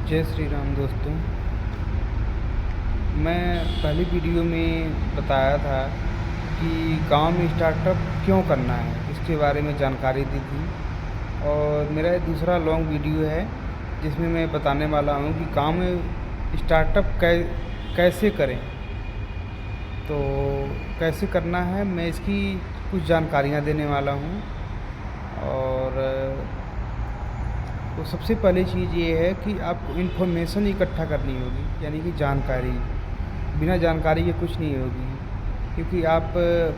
जय श्री राम दोस्तों। मैं पहली वीडियो में बताया था कि गांव में स्टार्टअप क्यों करना है, इसके बारे में जानकारी दी थी। और मेरा ये दूसरा लॉन्ग वीडियो है जिसमें मैं बताने वाला हूँ कि गांव में स्टार्टअप कैसे करें। तो कैसे करना है, मैं इसकी कुछ जानकारियाँ देने वाला हूँ। और तो सबसे पहली चीज़ ये है कि आपको इन्फॉर्मेशन इकट्ठा करनी होगी, यानी कि जानकारी। बिना जानकारी के कुछ नहीं होगी, क्योंकि आप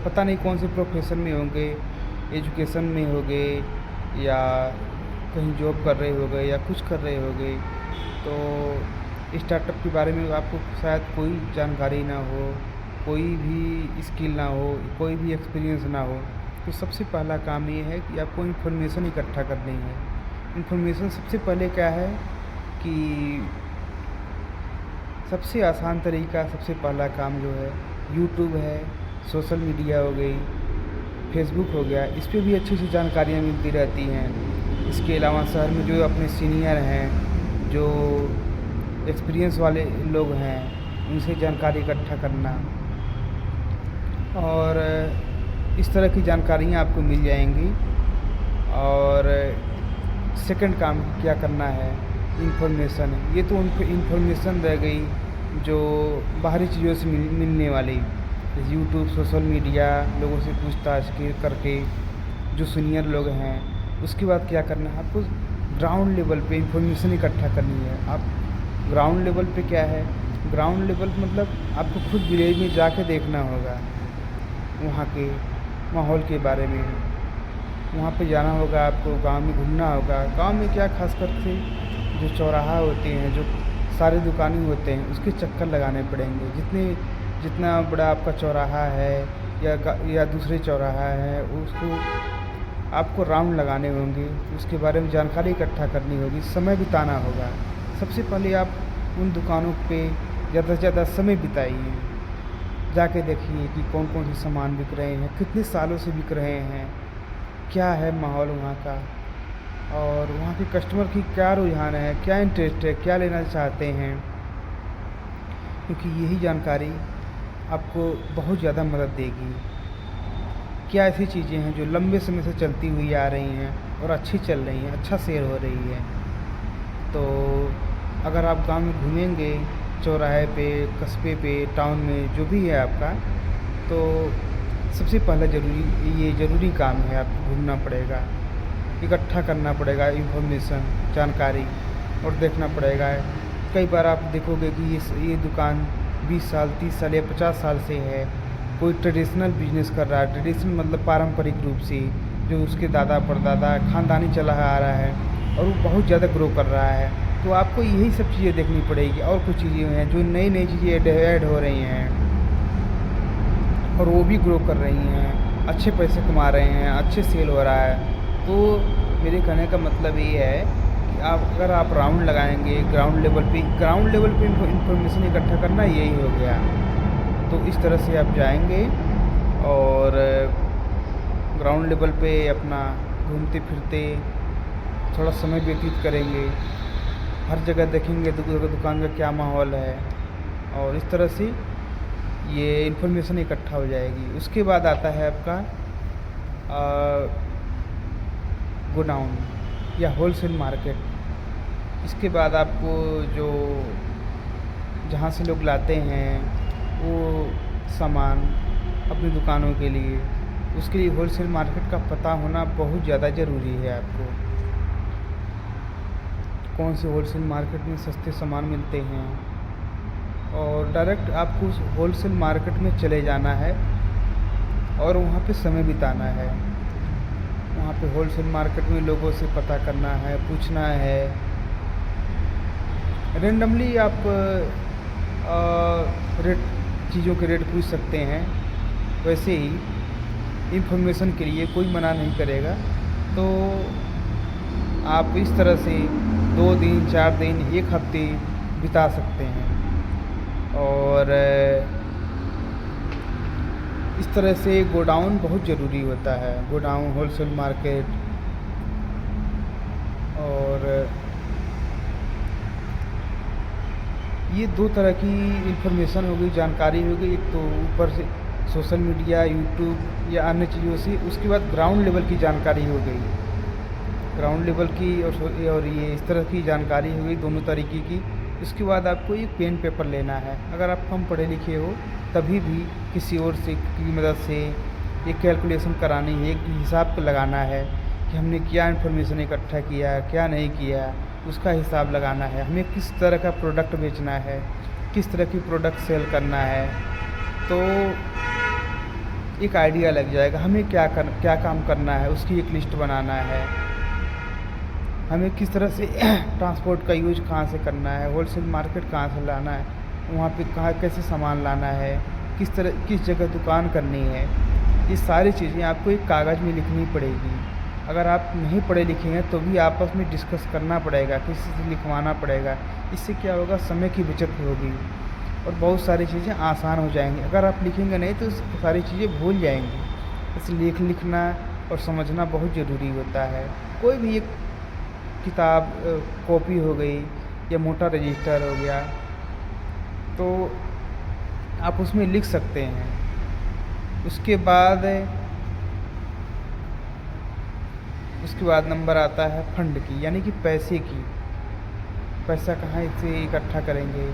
पता नहीं कौन से प्रोफेशन में होंगे, एजुकेशन में होंगे या कहीं जॉब कर रहे होंगे या कुछ कर रहे होंगे। तो स्टार्टअप के बारे में आपको शायद कोई जानकारी ना हो, कोई भी स्किल ना हो, कोई भी एक्सपीरियंस ना हो। तो सबसे पहला काम ये है कि आपको इन्फॉर्मेशन इकट्ठा करनी है। इन्फॉर्मेशन सबसे पहले क्या है कि सबसे आसान तरीका, सबसे पहला काम जो है यूट्यूब है, सोशल मीडिया हो गई, फेसबुक हो गया। इस पे भी अच्छी अच्छी जानकारियाँ मिलती रहती हैं। इसके अलावा शहर में जो अपने सीनियर हैं, जो एक्सपीरियंस वाले लोग हैं, उनसे जानकारी इकट्ठा करना। और इस तरह की जानकारियाँ आपको मिल जाएंगी। और सेकंड काम क्या करना है, इन्फॉर्मेशन। ये तो उनको इन्फॉर्मेशन रह गई जो बाहरी चीज़ों से मिलने वाली, जैसे यूट्यूब, सोशल मीडिया, लोगों से पूछताछ करके जो सीनियर लोग हैं। उसके बाद क्या करना है, आपको ग्राउंड लेवल पे इन्फॉर्मेशन इकट्ठा करनी है। आप ग्राउंड लेवल पे क्या है, ग्राउंड लेवल मतलब आपको खुद विलेज में जाके देखना होगा, वहाँ के माहौल के बारे में। वहाँ पे जाना होगा, आपको गांव में घूमना होगा। गांव में क्या, खासकर से जो चौराहा होते हैं, जो सारे दुकानें होते हैं, उसके चक्कर लगाने पड़ेंगे। जितना बड़ा आपका चौराहा है या दूसरे चौराहा है, उसको आपको राउंड लगाने होंगे। उसके बारे में जानकारी इकट्ठा करनी होगी, समय बिताना होगा। सबसे पहले आप उन दुकानों पे ज़्यादा से ज़्यादा समय बिताइए। जाके देखिए कि कौन कौन से सामान बिक रहे हैं, कितने सालों से बिक रहे हैं, क्या है माहौल वहाँ का, और वहाँ के कस्टमर की क्या रुझान है, क्या इंटरेस्ट है, क्या लेना चाहते हैं। क्योंकि यही जानकारी आपको बहुत ज़्यादा मदद देगी। क्या ऐसी चीज़ें हैं जो लंबे समय से चलती हुई आ रही हैं और अच्छी चल रही हैं, अच्छा सेल हो रही है। तो अगर आप गांव में घूमेंगे, चौराहे पे, कस्बे पे, टाउन में, जो भी है आपका, तो सबसे पहला ज़रूरी काम है, आपको घूमना पड़ेगा, इकट्ठा करना पड़ेगा इन्फॉर्मेशन, जानकारी, और देखना पड़ेगा। कई बार आप देखोगे कि ये दुकान 20 साल, 30 साल या 50 साल से है। कोई ट्रेडिशनल बिजनेस कर रहा है, ट्रेडिशनल मतलब पारंपरिक रूप से, जो उसके दादा परदादा खानदानी चला आ रहा है, और वो बहुत ज़्यादा ग्रो कर रहा है। तो आपको यही सब चीज़ें देखनी पड़ेगी। और कुछ चीज़ें हैं जो नई नई चीज़ें ऐड हो रही हैं, और वो भी ग्रो कर रही हैं, अच्छे पैसे कमा रहे हैं, अच्छे सेल हो रहा है। तो मेरे कहने का मतलब ये है कि अगर आप राउंड लगाएंगे ग्राउंड लेवल पे इंफॉर्मेशन इकट्ठा करना, यही हो गया। तो इस तरह से आप जाएंगे और ग्राउंड लेवल पे अपना घूमते फिरते थोड़ा समय व्यतीत करेंगे, हर जगह देखेंगे दुकान का क्या माहौल है, और इस तरह से ये इन्फॉर्मेशन इकट्ठा हो जाएगी। उसके बाद आता है आपका गोडाउन या होलसेल मार्केट। इसके बाद आपको जो जहाँ से लोग लाते हैं वो सामान अपनी दुकानों के लिए, उसके लिए होलसेल मार्केट का पता होना बहुत ज़्यादा ज़रूरी है। आपको कौन से होलसेल मार्केट में सस्ते सामान मिलते हैं, और डायरेक्ट आपको उस होलसेल मार्केट में चले जाना है और वहाँ पे समय बिताना है। वहाँ पे होलसेल मार्केट में लोगों से पता करना है, पूछना है। रेंडमली आप रेट, चीज़ों के रेट पूछ सकते हैं। वैसे ही इन्फॉर्मेशन के लिए कोई मना नहीं करेगा। तो आप इस तरह से 2 दिन, 4 दिन, 1 हफ्ते बिता सकते हैं। और इस तरह से गोडाउन बहुत ज़रूरी होता है, गोडाउन, होलसेल मार्केट। और ये 2 तरह की इन्फॉर्मेशन हो गई, जानकारी हो गई। एक तो ऊपर से सोशल मीडिया, यूट्यूब या अन्य चीज़ों से, उसके बाद ग्राउंड लेवल की जानकारी हो गई। ग्राउंड लेवल की और ये इस तरह की जानकारी हो गई, दोनों तरीके की। उसके बाद आपको एक पेन पेपर लेना है। अगर आप कम पढ़े लिखे हो तभी भी किसी और से की मदद से एक कैलकुलेशन करानी है, एक हिसाब लगाना है कि हमने क्या इन्फॉर्मेशन इकट्ठा किया, क्या नहीं किया, उसका हिसाब लगाना है। हमें किस तरह का प्रोडक्ट बेचना है, किस तरह की प्रोडक्ट सेल करना है, तो एक आइडिया लग जाएगा। हमें क्या काम करना है, उसकी एक लिस्ट बनाना है। हमें किस तरह से ट्रांसपोर्ट का यूज़ कहाँ से करना है, होलसेल मार्केट कहाँ से लाना है, वहाँ पे कहाँ कैसे सामान लाना है, किस जगह दुकान करनी है। ये सारी चीज़ें आपको एक कागज़ में लिखनी पड़ेगी। अगर आप नहीं पढ़े लिखे हैं तो भी आपस में डिस्कस करना पड़ेगा, किसी से लिखवाना पड़ेगा। इससे क्या होगा, समय की बचत होगी और बहुत सारी चीज़ें आसान हो जाएंगी। अगर आप लिखेंगे नहीं तो सारी चीज़ें भूल जाएंगी। इसलिए लिखना और समझना बहुत ज़रूरी होता है। कोई भी एक किताब, कॉपी हो गई या मोटा रजिस्टर हो गया, तो आप उसमें लिख सकते हैं। उसके बाद नंबर आता है फंड की, यानी कि पैसे की। पैसा कहाँ से इकट्ठा करेंगे,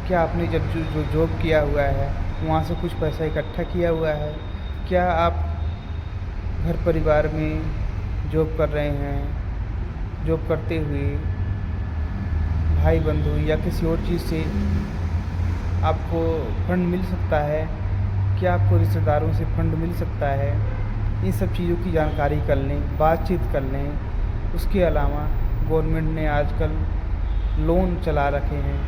क्या आपने जब जो जॉब किया हुआ है वहाँ से कुछ पैसा इकट्ठा किया हुआ है, क्या आप घर परिवार में जॉब कर रहे हैं, जॉब करते हुए भाई बंधु या किसी और चीज़ से आपको फंड मिल सकता है, क्या आपको रिश्तेदारों से फंड मिल सकता है। इन सब चीज़ों की जानकारी कर लें, बातचीत कर लें। उसके अलावा गवर्नमेंट ने आजकल लोन चला रखे हैं,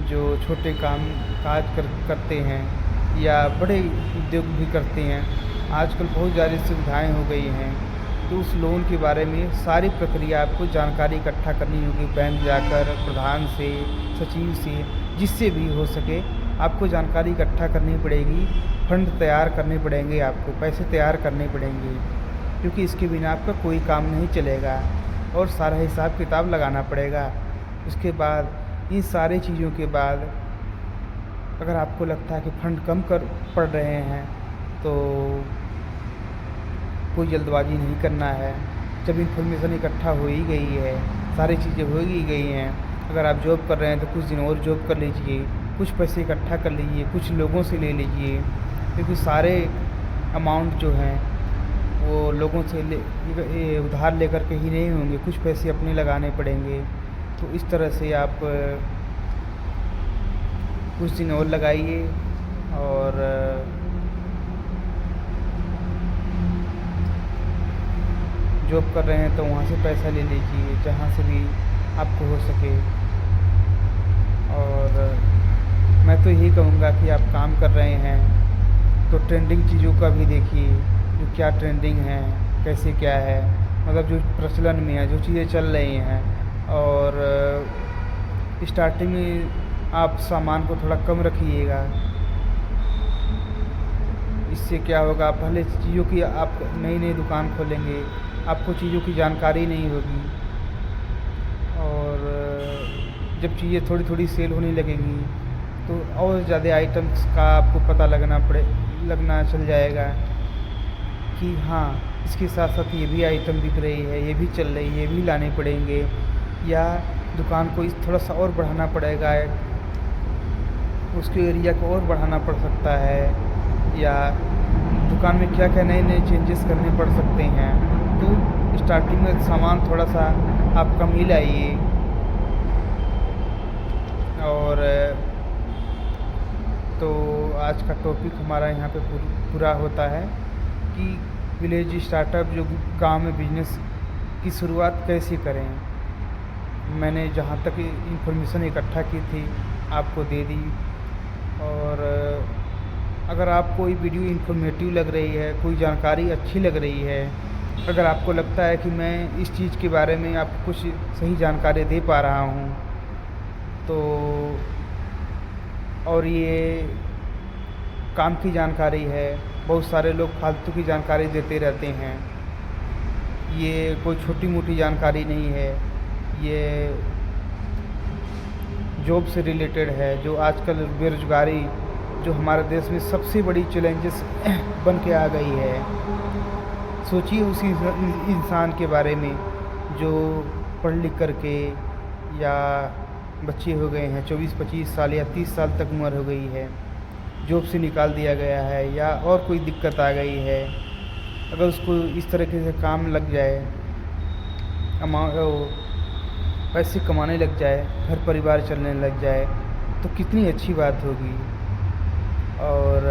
जो छोटे काज करते हैं या बड़े उद्योग भी करते हैं। आजकल बहुत ज़्यादा सुविधाएं हो गई हैं, तो उस लोन के बारे में सारी प्रक्रिया आपको जानकारी इकट्ठा करनी होगी। बैंक जाकर प्रधान से, सचिव से, जिससे भी हो सके आपको जानकारी इकट्ठा करनी पड़ेगी। फंड तैयार करने पड़ेंगे, आपको पैसे तैयार करने पड़ेंगे, क्योंकि इसके बिना आपका कोई काम नहीं चलेगा और सारा हिसाब किताब लगाना पड़ेगा। उसके बाद इन सारी चीज़ों के बाद अगर आपको लगता है कि फंड कम पड़ रहे हैं तो कोई जल्दबाजी नहीं करना है। जब इन्फॉर्मेशन इकट्ठा हो ही गई है, सारी चीज़ें हो ही गई हैं, अगर आप जॉब कर रहे हैं तो कुछ दिन और जॉब कर लीजिए, कुछ पैसे इकट्ठा कर लीजिए, कुछ लोगों से ले लीजिए, क्योंकि सारे अमाउंट जो हैं वो लोगों से उधार लेकर के ही नहीं होंगे, कुछ पैसे अपने लगाने पड़ेंगे। तो इस तरह से आप कुछ दिन और लगाइए और जॉब कर रहे हैं तो वहाँ से पैसा ले लीजिए, जहाँ से भी आपको हो सके। और मैं तो यही कहूँगा कि आप काम कर रहे हैं तो ट्रेंडिंग चीज़ों का भी देखिए, जो क्या ट्रेंडिंग है, कैसे क्या है, मतलब जो प्रचलन में है, जो चीज़ें चल रही हैं। और स्टार्टिंग में आप सामान को थोड़ा कम रखिएगा। इससे क्या होगा, आप पहले चीज़ों की, आप नई दुकान खोलेंगे, आपको चीज़ों की जानकारी नहीं होगी और जब चीज़ें थोड़ी थोड़ी सेल होने लगेंगी तो और ज़्यादा आइटम्स का आपको पता लगना चल जाएगा कि हाँ, इसके साथ साथ ये भी आइटम बिक रही है, ये भी चल रही है, ये भी लाने पड़ेंगे, या दुकान को थोड़ा सा और बढ़ाना पड़ेगा, उसके एरिया को और बढ़ाना पड़ सकता है, या दुकान में क्या क्या नए नए चेंजेस करने पड़ सकते हैं। तो स्टार्टिंग में सामान थोड़ा सा आप कम ही लाइए। और तो आज का टॉपिक हमारा यहाँ पे पूरा होता है कि विलेज स्टार्टअप, जो गांव में बिजनेस की शुरुआत कैसे करें। मैंने जहाँ तक इन्फॉर्मेशन इकट्ठा की थी आपको दे दी। और अगर आपको ये वीडियो इन्फॉर्मेटिव लग रही है, कोई जानकारी अच्छी लग रही है, अगर आपको लगता है कि मैं इस चीज़ के बारे में आपको कुछ सही जानकारी दे पा रहा हूँ, तो और ये काम की जानकारी है, बहुत सारे लोग फालतू की जानकारी देते रहते हैं, ये कोई छोटी मोटी जानकारी नहीं है, ये जॉब से रिलेटेड है, जो आजकल बेरोज़गारी जो हमारे देश में सबसे बड़ी चैलेंजेस बन के आ गई है। सोचिए उसी इंसान के बारे में जो पढ़ लिख करके, या बच्चे हो गए हैं 24-25 साल या 30 साल तक उम्र हो गई है, जॉब से निकाल दिया गया है या और कोई दिक्कत आ गई है, अगर उसको इस तरीके से काम लग जाए, पैसे कमाने लग जाए, घर परिवार चलने लग जाए, तो कितनी अच्छी बात होगी। और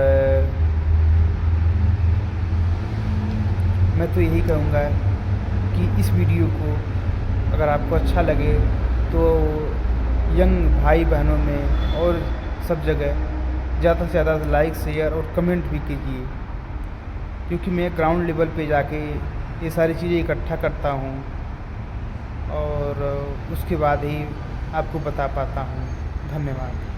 मैं तो यही कहूँगा कि इस वीडियो को अगर आपको अच्छा लगे तो यंग भाई बहनों में और सब जगह ज़्यादा से ज़्यादा लाइक, शेयर और कमेंट भी कीजिए, क्योंकि मैं ग्राउंड लेवल पे जाके ये सारी चीज़ें इकट्ठा करता हूँ और उसके बाद ही आपको बता पाता हूँ। धन्यवाद।